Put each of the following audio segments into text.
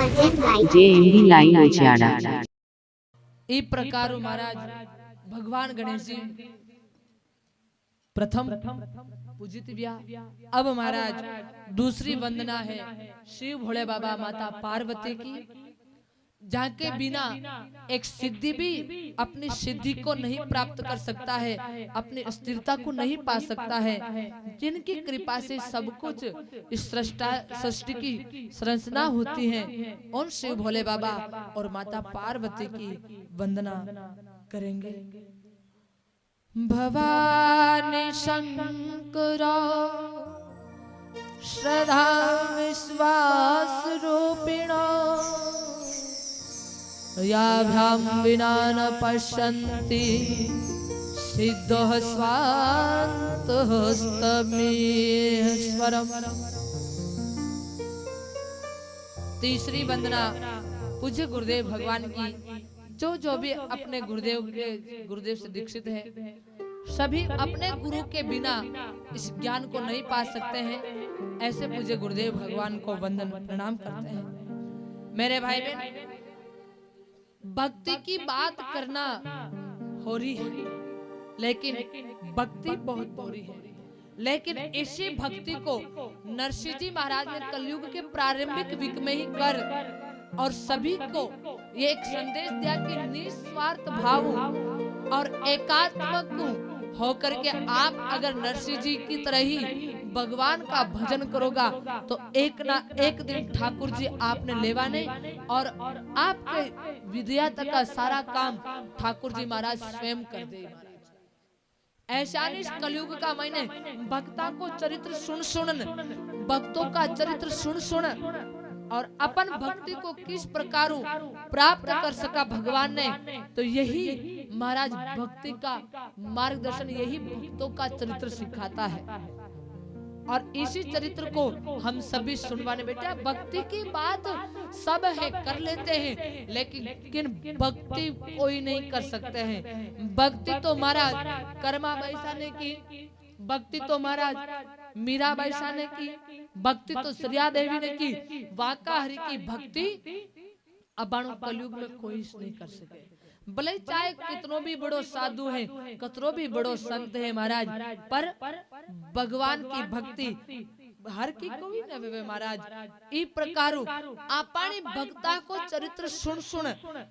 JMD line उचाड़ा। ई प्रकार महाराज भगवान गणेश जी प्रथम पूजित व्या। अब महाराज दूसरी वंदना है शिव भोले बाबा माता पार्वती की, जहाँ के बिना एक सिद्धि भी अपनी सिद्धि को नहीं प्राप्त कर सकता है, अपनी स्थिरता को नहीं पा सकता है, जिनकी कृपा से सब कुछ इस सृष्टि की संरचना होती है। उन शिव भोले बाबा और माता पार्वती की वंदना करेंगे। भवानी शंकर श्रद्धा विश्वास रूपिणो याभ्यां विना न पश्यन्ति सिद्धः स्वान्तः स्तमेश्वरम्। तीसरी वंदना पूज्य गुरुदेव भगवान की, जो भी अपने गुरुदेव से दीक्षित है, सभी अपने गुरु के बिना इस ज्ञान को नहीं पा सकते हैं। ऐसे पूज्य गुरुदेव भगवान को वंदन प्रणाम करते हैं। मेरे भाई बहन, भक्ति की बात करना हो रही है, लेकिन भक्ति बहुत बोरी है। लेकिन इसी भक्ति को नरसिंह जी महाराज ने कलयुग के प्रारंभिक युग में ही कर और सभी को ये एक संदेश दिया कि निस्वार्थ भाव और एकात्मक होकर के आप अगर नरसिंह जी की तरह ही भगवान का भजन करोगा तो एक ना एक दिन ठाकुर जी आपने लेवा नहीं, और आपके विद्या तक का सारा काम ठाकुर जी महाराज स्वयं कर दे। ऐसा नहीं कलयुग का महीने भक्ता को चरित्र सुन भक्तों का चरित्र सुन और अपन भक्ति को किस प्रकार प्राप्त कर सका भगवान ने, तो यही महाराज भक्ति का मार्गदर्शन, यही भक्तों का चरित्र सिखाता है। और इसी चरित्र को हम सभी सुनवाने बेटा। भक्ति की बात सब है, कर लेते हैं, लेकिन भक्ति कोई नहीं कर सकते हैं। भक्ति तो महाराज कर्मा बैसा ने की, भक्ति तो महाराज मीरा बैसा ने की, भक्ति तो श्रिया देवी ने की। वाका हरि की भक्ति अबाणु कलयुग में कोई नहीं कर सके। भले चाहे कितनों भी बड़ो साधु है, कितनों भी बड़ो संत है महाराज, पर भगवान की भक्ति हर की कोई न वे महाराज। ई प्रकार आपानी भक्ता को चरित्र सुन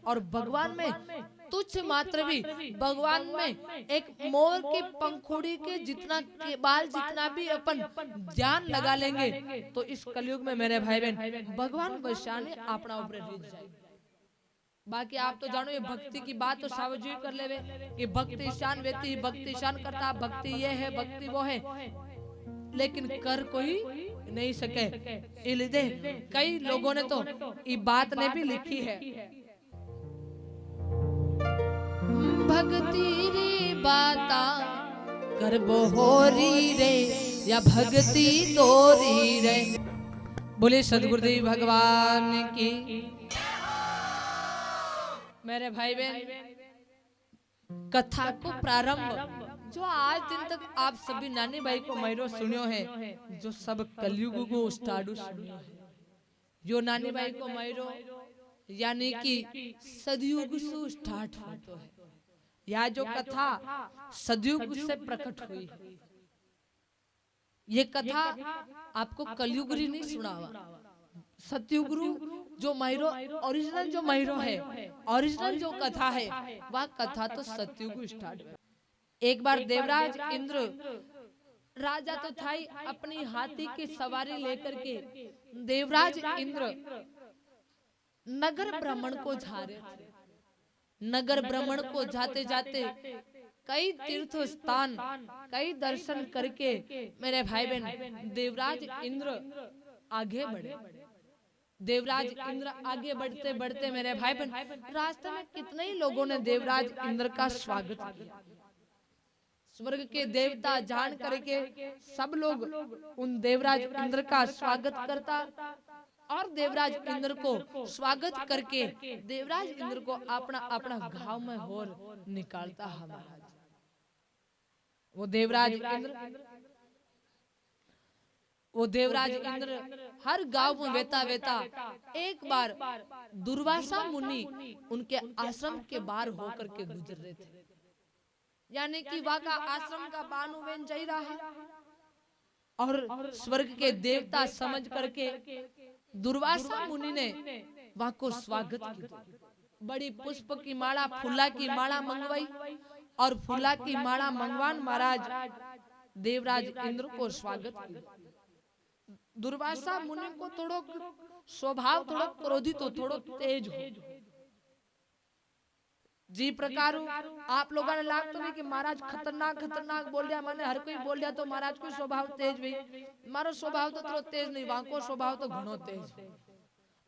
और भगवान में तुच्छ मात्र भी, भगवान में एक मोर की पंखुड़ी के जितना के बाल जितना भी अपन ध्यान लगा लेंगे तो इस कलयुग में मेरे भाई बहन भगवान वैशाली अपना ऊपर रीझ जाए। बाकी आप तो जानो ये भक्ति की बात तो सावजी कर लेवे, ये भक्ति ईशान व्यक्ति भक्ति ईशान करता, भक्ति ये है भक्ति वो है, लेकिन कर कोई नहीं सके। इलिदे कई लोगों ने तो ये बात ने भी लिखी है, भक्ति रे बाता करबो होरी रे या भक्ति तोरी रे। बोले सदगुरुदेव भगवान की। मेरे भाई बहन, कथा को प्रारंभ जो आज दिन तक आप सभी नानी भाई को मैरो सुनियो है, जो सब कलयुग को स्टार्ट सुनियो है, जो नानी भाई को मैरो यानी कि सदयुग से स्टार्ट होता है, या जो कथा सदयुग से प्रकट हुई। ये कथा आपको कलयुग नहीं सुनावा, सतयुगुरु जो मैरो ओरिजिनल जो मैरो है, ओरिजिनल जो कथा है, वह कथा तो सतयुग स्टार्ट। एक बार देवराज इंद्र राजा तो था ही, अपनी हाथी की सवारी लेकर के देवराज इंद्र नगर भ्रमण को जा रहे थे। नगर भ्रमण को जाते जाते कई तीर्थ स्थान कई दर्शन करके मेरे भाई बहन देवराज इंद्र आगे बढ़े। देवराज इंद्र आगे बढ़ते बढ़ते मेरे भाई बहन रास्ते में कितने ही लोगों ने देवराज इंद्र का स्वागत किया। स्वर्ग के देवता जान करके सब लोग उन देवराज इंद्र का स्वागत करता और देवराज इंद्र को स्वागत करके देवराज इंद्र को अपना अपना घाव में होर निकालता है महाराज। वो देवराज इंद्र वो देवराज इंद्र हर गांव में वेता वेता एक बार दुर्वासा मुनि उनके आश्रम के बाहर होकर के गुजर रहे थे, यानी कि वहां का आश्रम का बानुवेन जा रहा है और स्वर्ग के देवता समझ करके दुर्वासा मुनि ने वहां को स्वागत किया। बड़ी पुष्प की माला, फूला की माला मंगवाई और फूला की माला मंगवान महाराज देवराज इंद्र को स्वागत किया। दुर्वासा मुनि को थोड़ो स्वभाव थोड़ो क्रोधित हो, थोड़ो तेज हो। जी प्रकार आप लोगों ने लागतो नहीं कि महाराज खतरनाक खतरनाक बोल दिया, मैंने हर कोई बोल दिया तो महाराज को स्वभाव तेज भी, मारो स्वभाव तो थोड़ा तेज नहीं, वहां को स्वभाव तो घणो तेज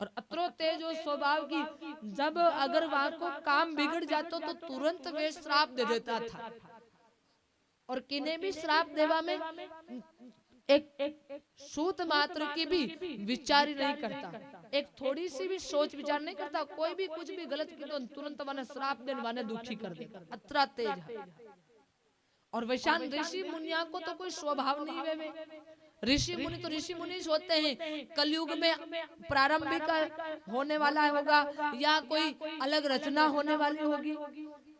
और अत्रो तेज हो स्वभाव की। जब अगर वहां को काम बिगड़ जातो तो तुरंत वे श्राप दे देता था और किन्हें भी श्राप देवा में एक सूत मात्र की भी विचार ही नहीं करता, एक थोड़ी सी भी सोच विचार नहीं करता। कोई भी कुछ भी गलत की तो तुरंत वाने श्राप देने वाने दुखी कर देगा, अत्रा तेज है। और वैशान ऋषि मुनिया को तो कोई स्वभाव नहीं वे ऋषि मुनि तो ऋषि मुनि होते हैं। कलयुग में प्रारंभिक होने वाला होगा या कोई अलग रचना होने वाली होगी,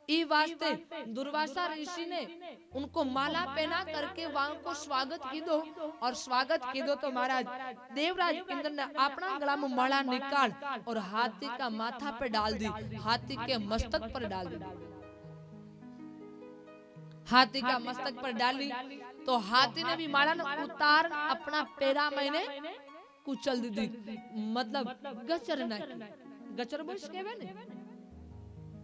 ई वास्ते दुर्वासा ऋषि ने उनको माला पहना करके वहां को स्वागत की दो और स्वागत की दो तो महाराज देवराज इंद्र ने अपना गला में माला निकाल और हाथी का माथा पे डाल दी, हाथी के मस्तक पर डाल दी। हाथी का मस्तक पर डाली तो हाथी ने भी माला ने उतार अपना पैरा मैंने कुचल दी, मतलब गचर ना गचर बोल केवे ने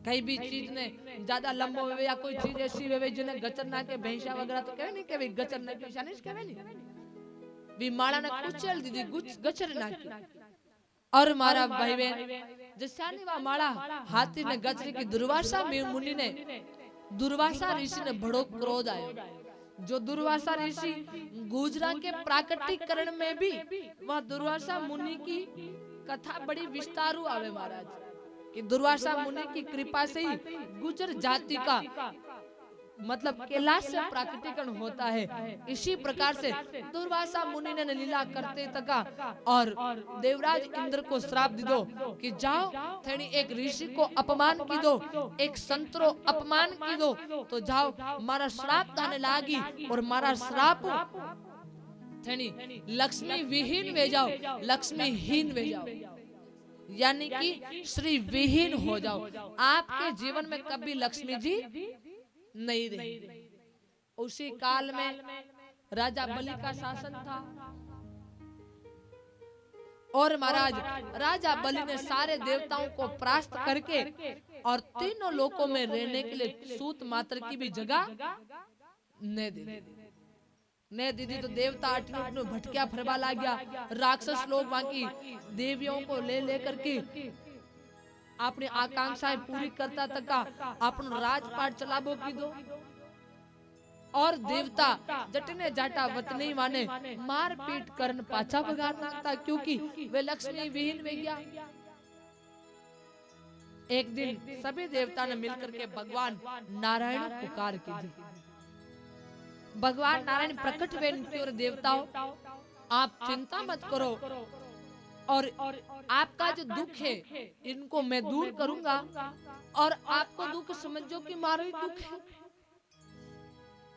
कई भी चीज ने ज्यादा लंबो वेवे या कोई चीज ऐसी वेवे जिन्हें गचर ना के भैंसा वगैरह तो कहे नहीं के गचर ना के शानिश कहे नहीं भी माला ने कुचल दी गचर ना की। और मारा भाई बहन जैसा वा माला हाथी ने गचर की दुर्वासा मुनि ने दुर्वासा ऋषि ने बड़ो क्रोध आया। जो दुर्वासा ऋषि गुजरा के प्राकटीकरण में भी वह दुर्वासा मुनि की कथा बड़ी विस्तारू आवे महाराज कि दुर्वासा मुनि की कृपा से ही गुजर जाति का मतलब कैलाश से प्राकृतिकरण होता है। इसी प्रकार से दुर्वासा मुनि ने लीला करते तका और देवराज इंद्र को श्राप दी दो कि जाओ थेनी एक ऋषि को अपमान की दो, एक संतरो अपमान की दो तो जाओ मारा श्राप ताने लागी और मारा श्राप थेनी लक्ष्मी विहीन वे जाओ, लक्ष्मीहीन वे जाओ, यानी कि श्री विहीन हो जाओ। आपके जीवन में कभी लक्ष्मी जी नहीं रही। उसी काल में राजा बलि का शासन था और महाराज राजा बलि ने सारे देवताओं को परास्त करके और तीनों लोकों में रहने के लिए सूत मात्र की भी जगह ने दीदी तो देवता अटनू भटकिया फरवा ला गया। राक्षस लोग वहां की देवियों को ले लेकर के अपनी आकांक्षाएं पूरी करता तका अपन राजपाट चलाबो की दो और देवता जटने जाटा वतनी माने मार पीट करन पाछा भगार नाखता क्योंकि वे लक्ष्मी विहीन वे गया। एक दिन सभी देवता ने मिलकर के भगवान नारायण पुकार की थी। भगवान नारायण प्रकट हुए और देवताओं आप चिंता मत करो और आपका जो दुख है इनको मैं दूर करूंगा और आपको दुख समझो कि मारो ही दुख है।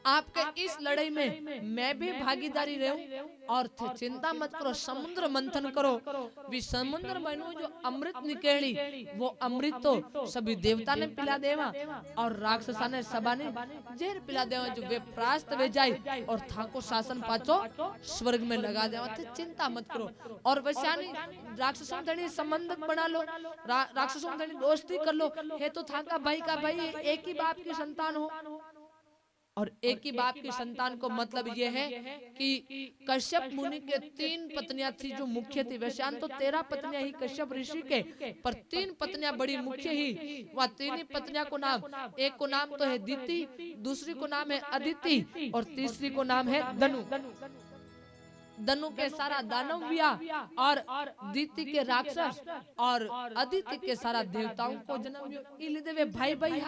आपके इस लड़ाई में मैं भी भागीदारी रहूं और चिंता मत करो, समुद्र मंथन करो। भी समुद्र में जो अमृत निकली वो अमृत तो सभी देवता ने पिला देवा और राक्षसा ने सबा ने जहर पिला देवा जो वे प्रास्त वे जाए और थाको शासन पाचो स्वर्ग में लगा देवा। तो चिंता मत करो और वैश्यानी राक्षसों धनी संबंध बना लो, राक्षसों धनी दोस्ती कर लो। है तो थाका भाई का भाई एक ही बाप की संतान हो और एक ही बाप की संतान को मतलब ये है कि कश्यप मुनि के 3 पत्नियां थी जो मुख्य थी। वैश्यान तो 13 पत्नियां ही कश्यप ऋषि के, पर 3 पत्नियां बड़ी मुख्य ही। वह 3 ही पत्नियां को नाम, एक को नाम तो है दीति, दूसरी को नाम है अदिति और तीसरी को नाम है दनु। दनु के सारा दानव हुआ और दीति के राक्षस और अदिति के सारा देवताओं को जन्म हुआ। वे भाई भाई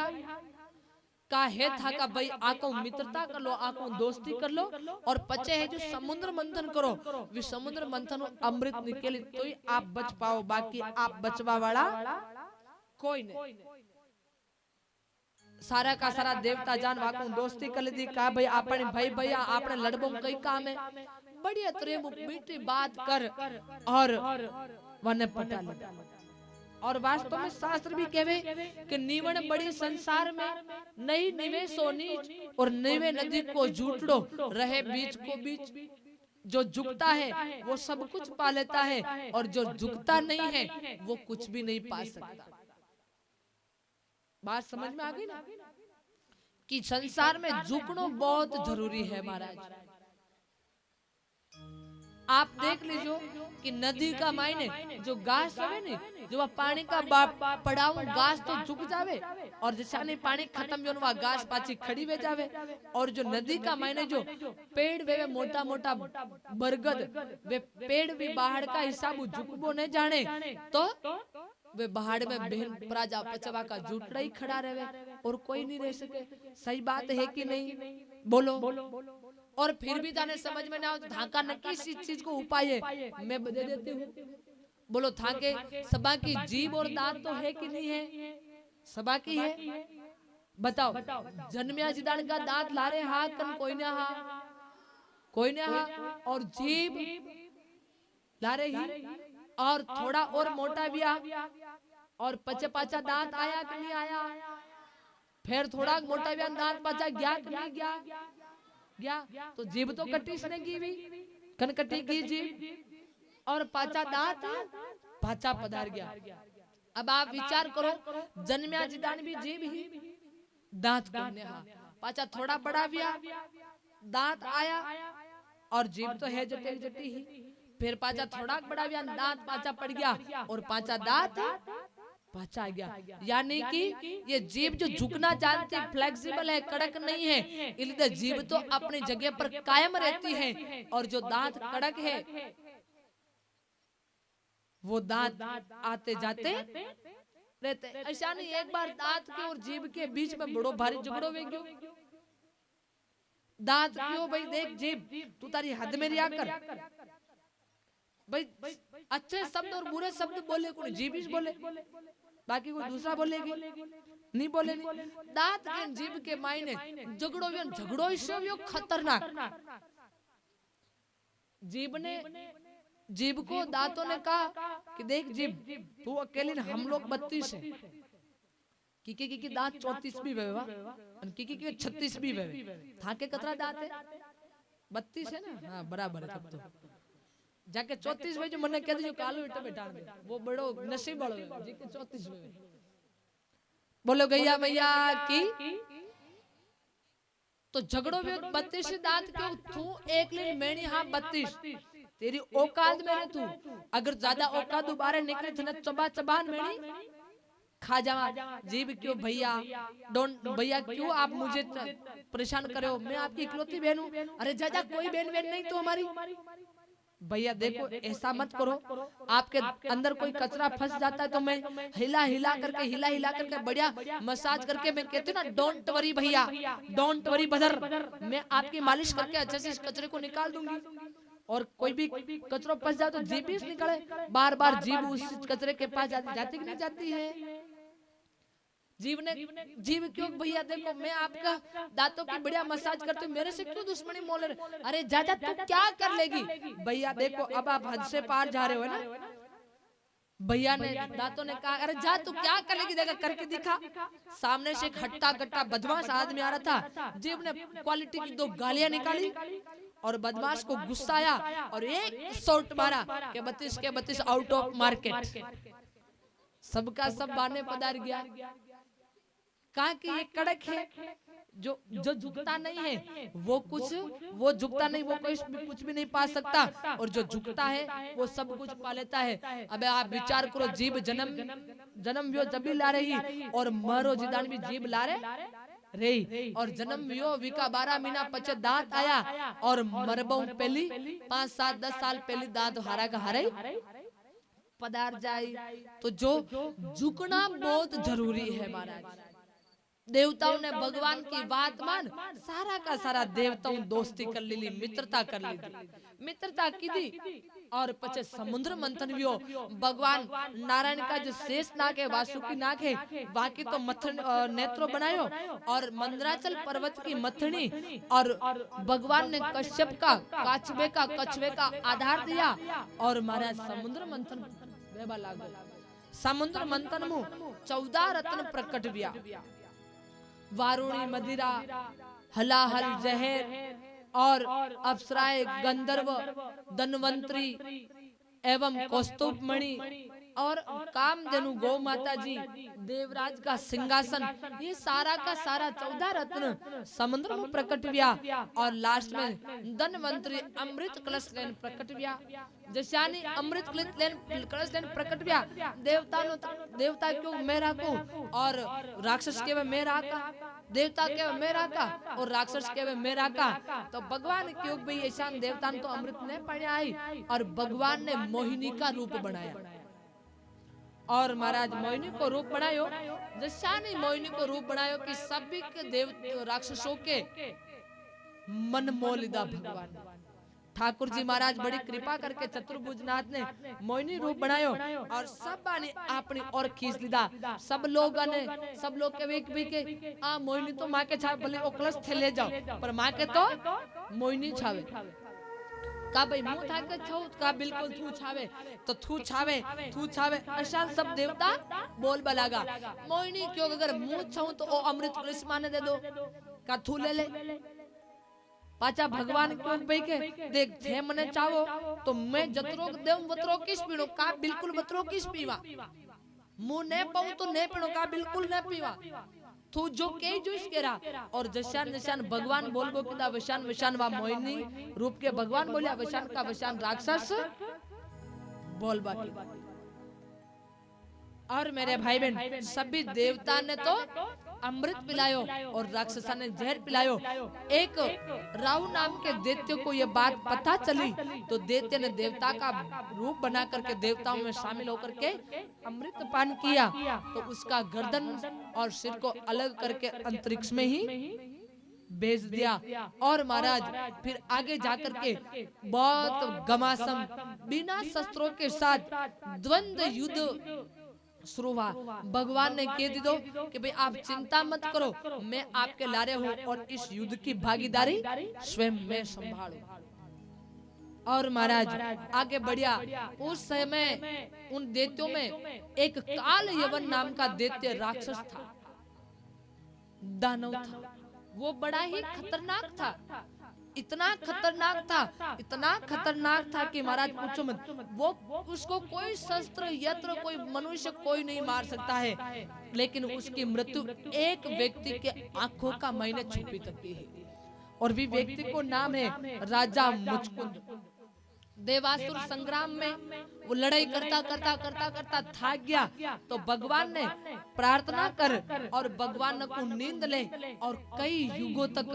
का है था का भाई आको मित्रता कर लो, आको दोस्ती कर लो, और पचे है जो समुद्र मंथन करो, वे समुद्र मंथन अमृत निकले तो ही आप बच पाओ, बाकी आप बचवा वाला कोई नहीं। सारा का सारा देवता जान वाको दोस्ती कर ली का भाई आपने भाई भैया आपने लड़बो कई काम है, बढ़िया प्रेम मीठी बात कर और वने पटा लिया। और वास्तव में शास्त्र भी कहवे कि नीवण बड़ी संसार में नई निवेशो नीच, और निवे नदी को जूटड़ो रहे बीच को बीच। जो झुकता है वो सब कुछ पा लेता है, और जो झुकता नहीं है वो कुछ भी नहीं पा सकता। बात समझ में आ गई ना कि संसार में झुकना बहुत जरूरी है महाराज। आप देख लीजिए कि नदी का मायने जो घास है ने, जो पानी का पड़ाव घास तो झुक जावे, और जैसा नहीं पानी खत्म हो वह घास पाची खड़ी वे जावे। और जो नदी का मायने जो पेड़ वे मोटा मोटा बरगद वे पेड़ भी बाहर का हिसाब झुकबो नहीं जाने, तो वे पहाड़ में बहन प्राजा पचवा का जूटड़ा ही खड़ा रहे और कोई नहीं रह सके। सही बात है कि नहीं? बोलो। और फिर भी ताने समझ में ना आओ तो धाका न किसी चीज को उपाय है मैं बता देती हूँ। बोलो थाके सबा की जीभ और दांत तो है कि नहीं है? सबा की है। बताओ जन्मिया जिदान का दांत लारे हा कन कोई ना हा, कोई ना हा, और जीभ लारे ही, और थोड़ा और मोटा भी आ, और पचे पाचा दांत आया कि नहीं आया? फिर थोड़ा मोटा भी दांत पाचा गया कि नहीं गया? गया। तो जीभ तो कटी इसने की भी, कन कटी की जीभ, और पाचा दांत पाचा पधार गया। अब आप विचार करो जन्मिया जिदान भी जीभ ही दांत करने हा, पाचा थोड़ा बड़ा भी आ, दांत आया, और जीभ तो है जटी जटी ही, फिर पाचा थोड़ा बड़ा भी दांत पाचा पड़ गया, और पाचा दांत पाचा आ गया। यानी कि ये जीभ जो झुकना जानती है, फ्लेक्सिबल है, कड़क नहीं है, इसलिए जीभ तो अपनी जगह पर कायम रहती है, और जो दांत कड़क है वो दांत आते जाते रहते। ऐसा नहीं एक बार दांत के और जीभ के बीच में बड़ो भारी झगड़ो वे क्यों? दांत क्यों भाई देख जीभ तू तारी हद में रिया कर भाई, अच्छे शब्द और बुरे शब्द बोले कोई जीभ ही बोले, बाकी कोई दूसरा बोलेगी नहीं बोले नहीं। दांत के जीभ के मायने झगड़ो भी, झगड़ो इससे खतरनाक। जीभ ने जीभ को दांतों ने कहा कि देख जीभ तू अकेले हम लोग 32 है, की दांत 34 भी वेवा और की 36 भी वेवे, थाके कतरा दांत है? 32 है ना? हाँ बराबर है। तब तो जाके 34 में जो मने कह दे जो कालो इटा बैठा दे वो बड़ो नसीब वालो है जी के 34 में। बोलो गैया मैया की तो झगड़ो भी 32 दांत क्यों? तू एक लेन मैंने हाँ 32 तेरी औकात में तू, अगर ज्यादा औकात दोबारा निकले तो चबा चबान में खा जावा। जीभ क्यों भैया, डोंट भैया क्यों आप मुझे परेशान करे हो? मैं आपकी इकलौती बहन हूँ। अरे जा कोई बहन नहीं तो हमारी। भैया देखो ऐसा मत करो, आपके अंदर कोई कचरा फंस जाता है तो मैं हिला हिला करके बढ़िया मसाज करके मैं कहती हूँ ना डोंट वरी भैया, डोंट वरी बदर, मैं आपकी मालिश करके अच्छे से इस कचरे को निकाल दूंगी। और कोई भी कचरा फंस जाए तो जीभ ही निकले, बार बार जीभ उस कचरे के पास जाती कि नहीं जाती है? जीव क्यों भैया देखो मैं आपका दांतों की बढ़िया मसाज करती हूँ, मेरे से क्यों दुश्मनी मोल रहे? अरे जा तू क्या कर लेगी? भैया देखो अब आप हद से पार जा रहे हो ना। भैया ने दांतों ने कहा अरे जा तू क्या कर लेगी? देखा करके दिखा। सामने से एक हट्टा कट्टा बदमाश आदमी आ रहा था, जीव ने क्वालिटी की 2 गालियां निकाली और बदमाश को गुस्सा आया और एक शॉट मारा के 32 के 32 आउट ऑफ मार्केट। सबका सब बाने पधार गया। कहा कि ये कड़क है, जो झुकता नहीं है वो झुकता नहीं, वो कोई कुछ भी नहीं पा सकता, और जो झुकता है वो सब कुछ पा लेता है। अबे आप विचार करो, जीभ जन्म व्यो जब भी ला रही और मरो जिदान भी जीभ ला रही, और जन्म व्यो विका 12 महीना पचे दांत आया और मरबो पहली 5 7 10 साल पहली दांत हारा का हारे पदार जाए। तो जो झुकना बहुत जरूरी है महाराज। देवताओं ने भगवान की बात मान सारा का सारा देवताओं दोस्ती कर ली, मित्रता कर ली, मित्रता की थी। और पचे समुद्र मंथन भी हो, भगवान नारायण का जो शेष नाग है, वासुकी नाग है, बाकी तो मथन नेत्रो बनायो और मंदराचल पर्वत की मथनी, और भगवान ने कश्यप का कछुए का आधार दिया और महाराज समुद्र मंथन वेबा लागो। समुद्र मंथन मु 14 रत्न प्रकट हुआ, वारुणी मदिरा, हलाहल जहर और अप्सराएं गंधर्व, धनवंतरी एवं कौस्तुभ मणि और कामधेनु गौ माता जी, देवराज का सिंहासन, ये सारा का सारा 14 रत्न समुद्र में प्रकट हुआ। और लास्ट में धनवंतरी अमृत कलश लेन प्रकट हुआ। जैसानी अमृत कलश लेन प्रकट हुआ, देवता क्यों मेरा को और राक्षस के वे मेरा का, देवता के वे मेरा का और राक्षस के वे मेरा का। तो भगवान क्यों भाई ऐसा देवता तो अमृत ने पढ़ा आई और भगवान ने मोहिनी का रूप बनाया और महाराज मोहिनी को रूप बनायो। जैसानी मोहिनी को रूप बनायो कि सभी के देव राक्षसों के मन मोह लिदा भगवान। ठाकुर जी महाराज बड़ी कृपा करके चतुर्भुजनाथ ने मोहिनी रूप बनायो और सब ने अपनी और खींच लीधा। सब लोग के वेक भी के आ मोहिनी तो माँ के छावे, भले ओकलस थे ले जाओ, पर माँ के तो मोहिनी छावे। का भाई मुंह था के छो का बिल्कुल थू छावे अशान सब देवता बोल बलागा। मोहिनी क्यों अगर मुंह छाऊं तो ओ अमृत कलश माने दे दो, का थू ले ले। पाचा भगवान क्यों भाई के देख थे मने चाहो तो मैं जतरो देव वतरो किस पीणो, का बिल्कुल वतरो किस पीवा। मुंह ने पाऊं तो ने पीणो, का बिल्कुल ने पीवा। तू जो के जुस केरा और जशान भगवान बोलबो किदा वशान वा मोहिनी रूप के भगवान बोलिया, वशान का वशान राक्षस बोलबा की। और मेरे भाई बहन सभी देवता ने तो अमृत पिलायो और राक्षसा ने जहर पिलायो। एक राहु नाम के दैत्य को यह बात पता चली तो दैत्य ने देवता का रूप बना करके देवताओं में शामिल होकर के अमृत पान किया, तो उसका गर्दन और सिर को अलग करके अंतरिक्ष में ही भेज दिया। और महाराज फिर आगे जाकर के बहुत घमासान बिना शस्त्रों के साथ द्वंद्व युद्ध शुरू हुआ। भगवान ने कह दी दो कि भाई आप चिंता मत करो, मैं आपके लारे हूँ और इस युद्ध की भागीदारी स्वयं मैं संभालूं। और महाराज आगे बढ़िया। उस समय उन दैत्यों में एक काल यवन नाम का दैत्य राक्षस था, दानव था। वो बड़ा ही खतरनाक था, इतना खतरनाक था कि महाराज पूछो मत। वो उसको कोई शस्त्र यंत्र कोई मनुष्य कोई नहीं मार सकता है, लेकिन उसकी मृत्यु एक व्यक्ति के आंखों का मायने छुपी सकती है। और भी व्यक्ति को नाम है राजा मुचकुंद। देवासुर संग्राम में वो लड़ाई करता थक गया तो भगवान ने प्रार्थना कर और भगवान को नींद ले और कई युगों तक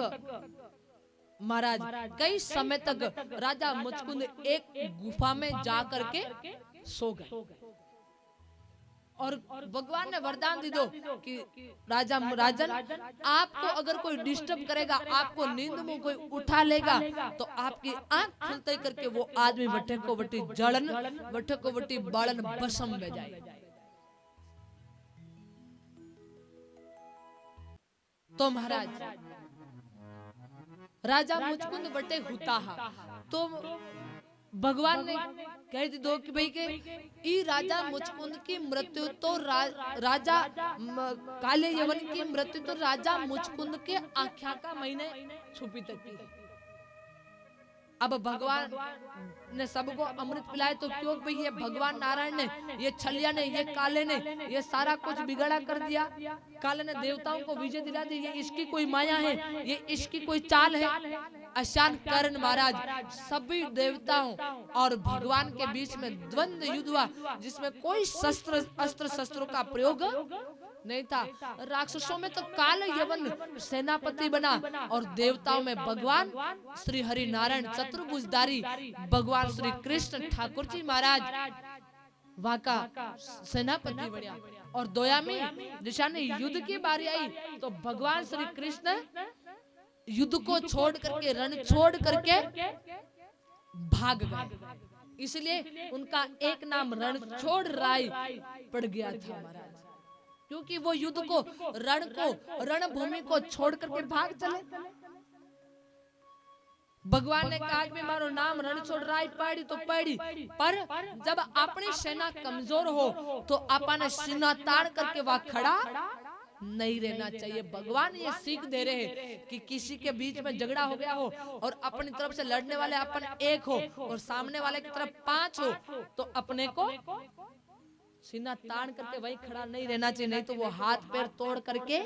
महाराज कई समय तक राजा मुचकुंद एक गुफा में जा करके सो गए। और भगवान ने वरदान दी दो कि राजन आपको अगर कोई डिस्टर्ब करेगा, आपको नींद में कोई उठा लेगा तो आपकी आंख खुलते करके वो आदमी वटे को वटी जलन वटे को वटी बालन भस्म में जाए। तो महाराज राजा मुचकुंद वटे हुता तो भगवान ने कह दी दो कि भाई के ई राजा मुचकुंद की मृत्यु तो राजा काले यवन की मृत्यु तो राजा मुचकुंद के आख्या का महीने छुपी तक की। अब भगवान ने सबको अमृत पिलाए तो क्यों भाई ये भगवान नारायण ने ये छलिया ने ये काले ने ये सारा कुछ बिगड़ा कर दिया। काले ने देवताओं को विजय दिला दी, ये इसकी कोई माया है, ये इसकी कोई चाल है। अशान करण महाराज सभी देवताओं और भगवान के बीच में द्वंद्व युद्ध हुआ, जिसमें कोई अस्त्र शस्त्रों का प्रयोग नहीं था। राक्षसों में तो काल यवन सेनापति बना और देवताओं में भगवान श्री हरि नारायण चतुर्भुजधारी भगवान श्री कृष्ण ठाकुर जी महाराज वहां का सेनापति बढ़िया। और दोया में निशाने युद्ध की बारी आई तो भगवान श्री कृष्ण युद्ध को छोड़ करके, रण छोड़ करके भाग गए। इसलिए उनका एक नाम रणछोड़ राय पड़ गया था महाराज, क्योंकि वो युद्ध को, रणभूमि को छोड़ करके भाग चले। भगवान ने कहा कि मारो नाम रणछोड़ राय पड़ी तो पड़ी, पर जब अपनी सेना कमजोर हो तो अपन सीना ताड़ करके वहां खड़ा नहीं रहना चाहिए। भगवान ये सीख दे रहे हैं कि किसी के बीच में झगड़ा हो गया हो और अपनी तरफ से लड़ने वाले अपन एक हो और सामने वाले की तरफ 5 हो तो अपने को सीना तान करके वहीं खड़ा नहीं रहना चाहिए, नहीं तो वो हाथ पैर तोड़ करके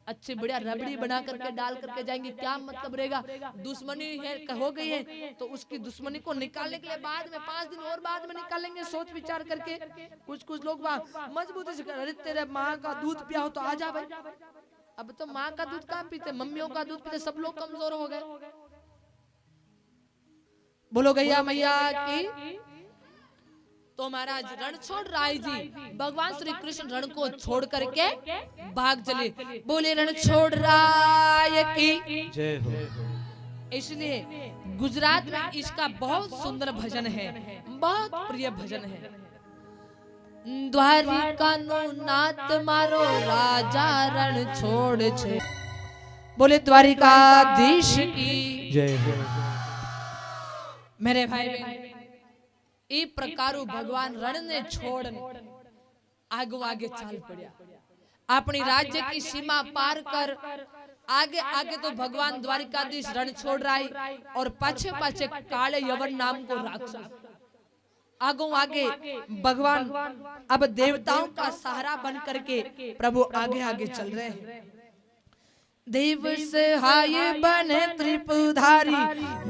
अच्छी बढ़िया रबड़ी बना करके डाल करके जाएंगे। क्या मतलब रहेगा? दुश्मनी है हो गई है तो उसकी दुश्मनी को निकालने के लिए बाद में 5 दिन और बाद में निकालेंगे सोच विचार करके। कुछ लोग वहाँ मजबूती से, अरे तेरे माँ का दूध पिया हो तो आ जा भाई। अब तो माँ का दूध कहाँ पीते, मम्मियों का दूध पीते, सब लोग कमजोर हो गए। बोलो गैया मैया की। तो महाराज रणछोड़ राय जी, भगवान श्री कृष्ण रण को छोड़ करके भाग चले। बोले रणछोड़ राय की जय हो। इसलिए गुजरात में इसका बहुत सुंदर भजन है, बहुत प्रिय भजन है। द्वारिका नो नाथ मारो राजा रणछोड़ छे। बोले द्वारिकाधीश की जय हो। मेरे भाई बहन, इस प्रकार भगवान रण ने छोड़ आगे आगे चाल पड़ा। अपनी राज्य की सीमा पार कर आगे आगे तो भगवान द्वारिकाधीश रण छोड़ रहा है और पाछे पाछे काले यवन नाम को राक्षस आगो आगे भगवान अब देवताओं का सहारा बन करके प्रभु आगे आगे चल रहे हैं। देव सहाय बने त्रिपुधारी,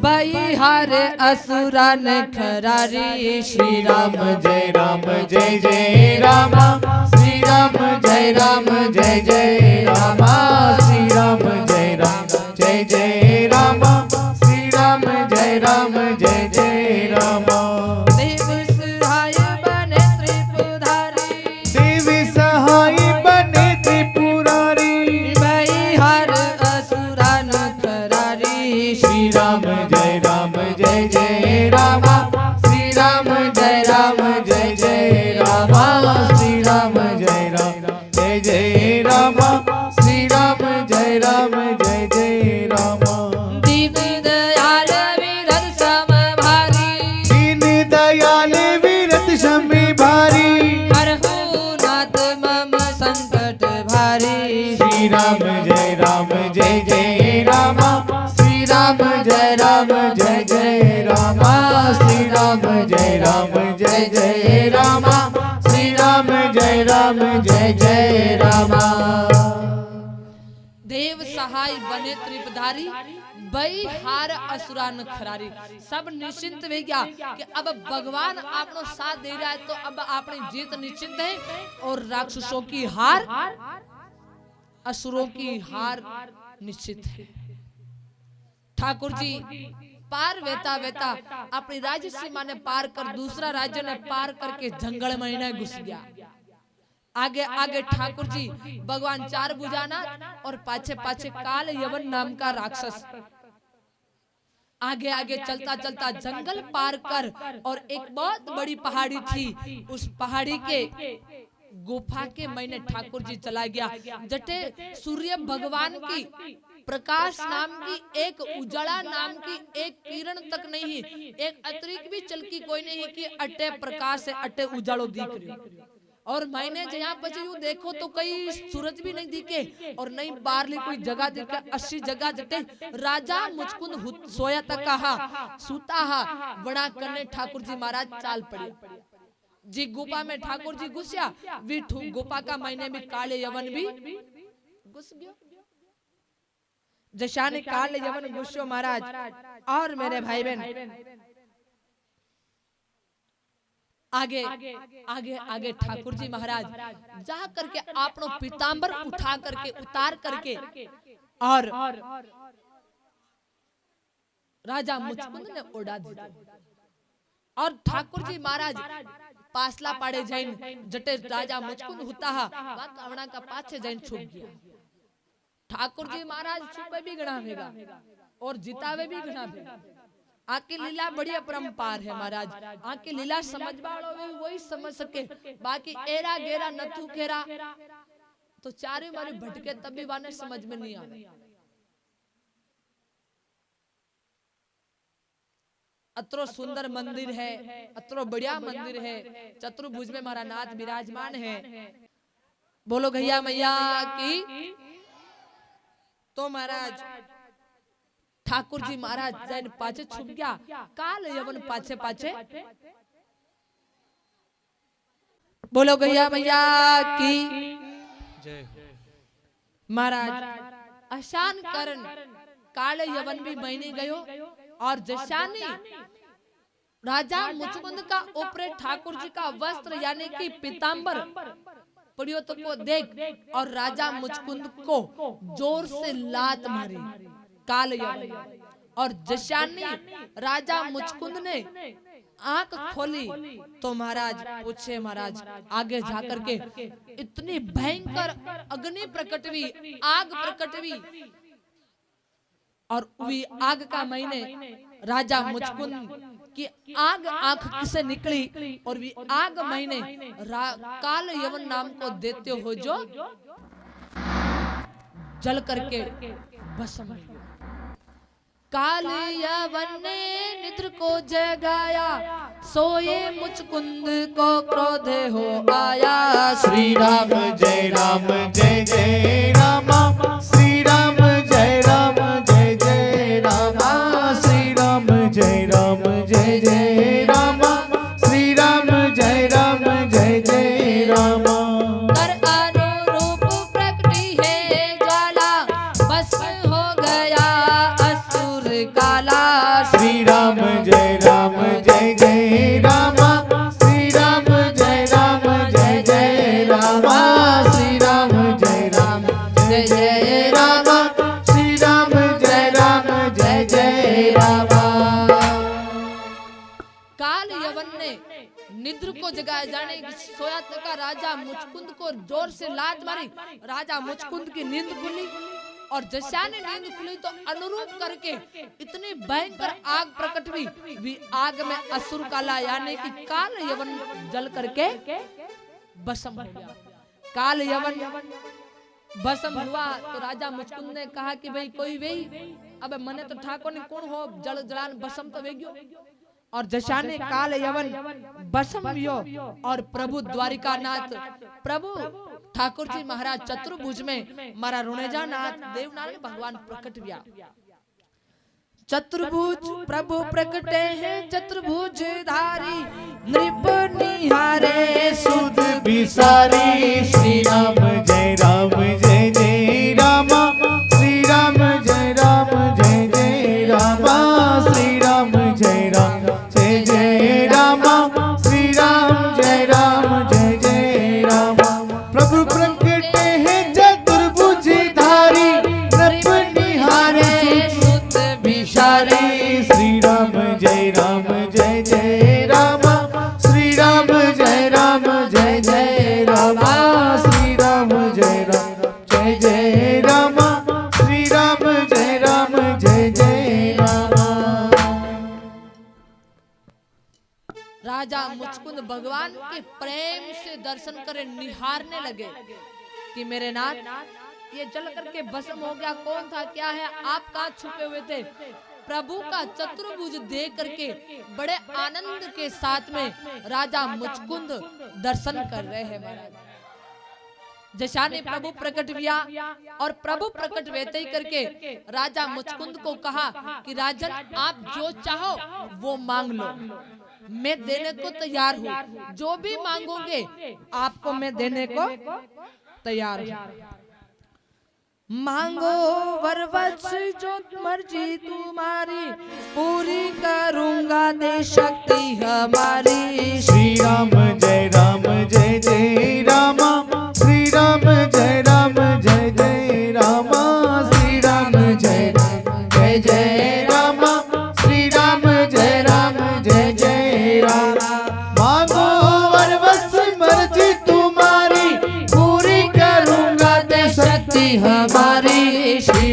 बहिहार असुरा न खरारी। श्री राम जय राम जय जय रामा, श्री राम जय राम जय जय रामा, श्री राम जय राम जय जय रामा, श्री राम जय राम जय जय रामा। देव सहाय बने त्रिपुधारी, देव सहाय बने त्रिपुरारी, श्री राम जय राम जय जय रामा, श्री राम जय राम जय जय रामा, श्री राम जय राम जय जय रामा, श्री राम जय राम जय जय रामा। दीन दयाल वीरत सम भारी, दीन दयाल वीरत सम भारी, हरहु नाथ मम संकट भारी। श्री राम जय राम जय जय रामा, श्री राम जय राम जय जय रामा, श्री राम जय राम जय जय रामा, श्री राम जय राम जय जय रामा। देव सहाय बने त्रिपुधारी, बहिहार असुरा न खरारी। सब निश्चिंत हो गया कि अब भगवान आपनो साथ दे रहा है तो अब अपनी जीत निश्चित है और राक्षसों की हार, असुरों की हार निश्चित है। ठाकुर जी पार वेता वेता अपनी राज्य सीमा ने पार कर दूसरा राज्य ने पार करके जंगल में घुस गया। आगे आगे ठाकुर जी भगवान चार भुजाना और पाछे पाछे काल यवन नाम का राक्षस आगे आगे चलता चलता जंगल पार कर और एक बहुत बड़ी पहाड़ी थी, उस पहाड़ी के गुफा के महीने ठाकुर जी चला गया। जटे सूर्य भगवान की प्रकाश नाम की एक उजाला नाम की एक किरण तक नहीं, एक अतिरिक्त भी चलकी कोई नहीं कि अटे प्रकाश से अटे उजालो दिख रही। और मैंने जहाँ बचे यूं देखो तो कई सूरज भी नहीं दिखे और नहीं बाहरली कोई जगह दिखे। 80 जगह जटे राजा मुचकुंद सोया तक कहा सूता हा बड़ा करने ठाकुर जी महाराज चाल पड़े। जी गुफा में ठाकुर जी घुसिया, वी गुफा का महीने में काले यवन भी घुस गया। जशाने काले यवन घुसो महाराज। और मेरे भाई बहन आगे आगे आगे ठाकुर जी महाराज जा करके आपनो पीतांबर उठा करके उतार करके और राजा मुचकुंद ने उड़ा दिया। और ठाकुर जी महाराज पासला पाड़े जैन जटे राजा मुचकुंद होता है वह कावड़ा का पाछे जैन छुप गया। ठाकुर जी महाराज छुपे भी गणावेगा और जितावे भी गणावेगा। आकी लीला बड़ी अपरंपार है महाराज। आकी लीला समझ वालों भी वही समझ सके, बाकी एरा गेरा नथु केरा तो चारे मारे भटके तब भी वाने समझ में नहीं आवे। अत्रो सुंदर मंदिर है, अत्रो बढ़िया मंदिर है, चतुर्भुज में हमारा नाथ विराजमान है। बोलो गैया मैया की। तो महाराज ठाकुर जी महाराज जैन पाछे छुप गया, काल यवन पाछे पाछे। बोलो गैया मैया की जय। महाराज अशान करण काल यवन भी महीने गयो और जशानी राजा मुचकुंद का ऊपरे ठाकुर जी का वस्त्र यानी कि पीतांबर पड़ियो तो को देख और राजा मुचकुंद को जोर से लात मारी काल यवन। और जशानी राजा मुचकुंद ने आंख खोली तो महाराज पूछे, महाराज आगे जाकर के इतनी भयंकर अग्नि प्रकट हुई, आग प्रकट हुई और वी आग का महीने राजा मुचकुंद की आग आंख किसे निकली और वी आग महीने काल यवन नाम को देते हो जो जल करके भस्म हो गया। काल यवन ने निद्र को जगाया, सोए मुचकुंद को क्रोध हो आया। श्री राम जय राम जय जय रामा, श्री राम जय राम जय जय रामा, श्री राम जय राम जय जय रामा, श्री राम जय राम जय जय रामा। कर अनुरूप प्रकटी है ज्वाला, भस्म हो गया असुर काला। श्री राम जय जय रामा, श्री राम जय जय रामा, श्री राम जय जय रामा, श्री राम जय जय रामा। काल यवन ने निद्र को जगाए जाने सोया तक राजा मुचकुंद को जोर से लात मारी। राजा मुचकुंद की नींद खुली और जशा ने नींद खुली तो अनुरूप करके इतनी भयंकर आग प्रकट हुई, भी आग में असुर काला यानी कि काल यवन जल करके भस्म हो गया। काल यवन भस्म हुआ तो राजा मुचकुंद ने कहा कि भाई कोई वे, अबे मने तो ठाकुर ने कौन हो जल जलान भस्म तो वेग्यो। और जशा ने काल यवन भस्म हुयो और प्रभु द्वारिकानाथ प्रभु ठाकुर जी महाराज चतुर्भुज में मारा रुणेजा नाथ देवनारायण भगवान प्रकट हुआ। चतुर्भुज प्रभु प्रकटे हैं चतुर्भुज धारी, नृप निहारे सुध बिसारी। श्री राम जय जय रामा, श्री राम जय जय रामा, श्री राम जय जय रामा, श्री राम जय जय रामा। प्रभु प्रकटे हैं चतुर्भुज धारी, नृप निहारे सुध बिसारी। श्री राम जय जय रामा, श्री राम जय जय रामा, श्री राम जय जय रामा, श्री राम जय जय रामा। राजा मुचकुंद भगवान के प्रेम से दर्शन करे निहारने लगे कि मेरे नाथ ये जल करके भस्म हो गया, कौन था क्या है, आप कहाँ छुपे हुए थे। प्रभु का चतुर्भुज देख करके बड़े आनंद के साथ में राजा मुचकुंद दर्शन कर रहे हैं महाराज। जशा ने प्रभु प्रकट हुआ और प्रभु प्रकट वैसे ही करके राजा मुचकुंद को कहा कि राजन आप जो चाहो वो मांग लो, मैं देने को तैयार हूँ, जो भी मांगोगे आपको मैं देने को तैयार हूँ। मांगो वरवत्स जो मर्जी तुम्हारी, पूरी करूंगा दे शक्ति हमारी। श्री राम जय जय रामा, श्री राम जय जय रामा, श्री राम जय जय रामा, श्री राम जय जय रामा। मांगो वर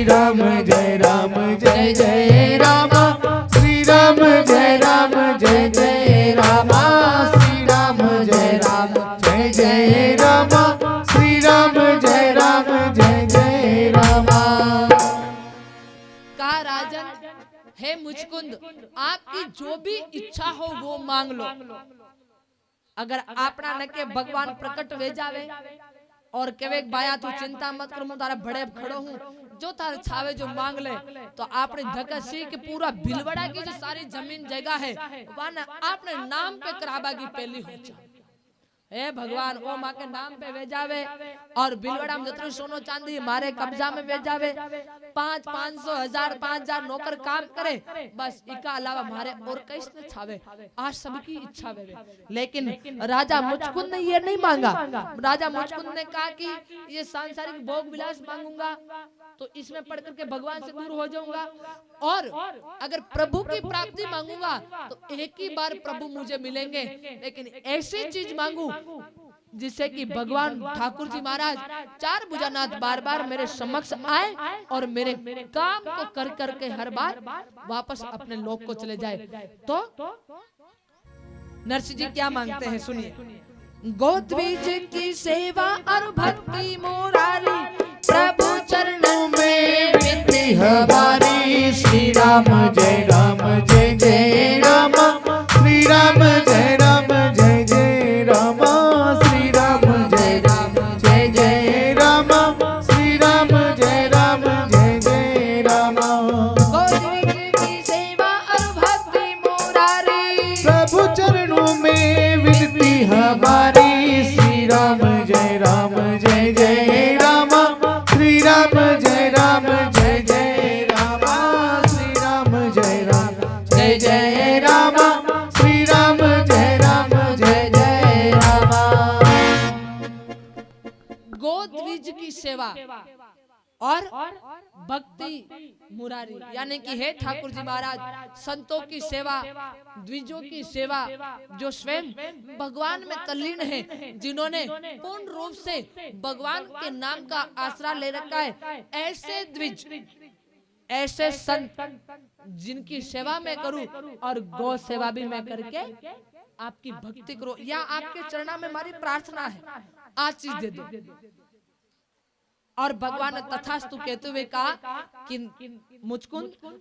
राम जय राम जय जय राम श्री राम जय राम जय जय राम श्री राम जय राम जय जय राम श्री राम जय राम जय जय राम। कहा राजन, हे मुचकुंद, आपकी जो भी इच्छा हो वो मांग लो। अगर आपना न के भगवान प्रकट वे जावे और केवे बाया तू चिंता मत कर, मैं तारा बड़े खड़ो हूँ, जो तार छावे जो मांग ले, तो आपने धकसी के पूरा भिलवड़ा की जो सारी जमीन जगह है वह आपने नाम पे कराबा की पहली हो जाए। हे भगवान, ओ माँ के नाम पे वे जावे और बिलवड़ा में जितनी सोनो चांदी मारे कब्जा में वे जावे, 500 1000 5000 नौकर काम करे, बस इका अलावा मारे और कैसे छावे। आज सबकी इच्छा वे, लेकिन राजा मुचकुंद ने ये नहीं मांगा। राजा मुचकुंद ने कहा कि ये सांसारिक भोग विलास मांगूंगा तो इसमें पढ़ करके भगवान से दूर हो जाऊंगा, और अगर प्रभु की प्राप्ति मांगूंगा तो एक ही बार प्रभु मुझे मिलेंगे, लेकिन ऐसी चीज मांगू जिससे कि भगवान ठाकुर जी महाराज चार भुजानाथ बार बार मेरे समक्ष आए और मेरे काम को कर करके हर बार वापस अपने लोक को चले जाए। तो नरसिंह जी क्या मांगते हैं, सुनिए। गोद्विज की सेवा और भक्ति मुरारी, प्रभु चरणों में विनती हमारी। श्री राम जय राम जय जय राम श्री राम जय राम जय जय राम श्री राम जय राम जय जय राम श्री राम जय राम जय जय राम। गोद्विज की सेवा और भक्ति मुरारी, प्रभु चरणों में विनती हमारी। श्री राम जय राम जय जय राम श्री राम जय राम जय जय राम श्री राम जय राम जय जय राम श्री राम जय राम जय जय राम। गोद्विज की सेवा और भक्ति मुरारी, यानी कि हे ठाकुर जी महाराज, संतों की सेवा, द्विजों की सेवा, जो स्वयं भगवान में तल्लीन है, जिन्होंने पूर्ण रूप से भगवान के नाम का आसरा ले रखा है, ऐसे द्विज, ऐसे संत जिनकी सेवा मैं करूं और गौ सेवा भी मैं करके आपकी भक्ति करो, या आपके चरणों में हमारी प्रार्थना है, आज चीज दे दो। और भगवान ने तथास्तु कहते हुए कहा कि मुचकुंद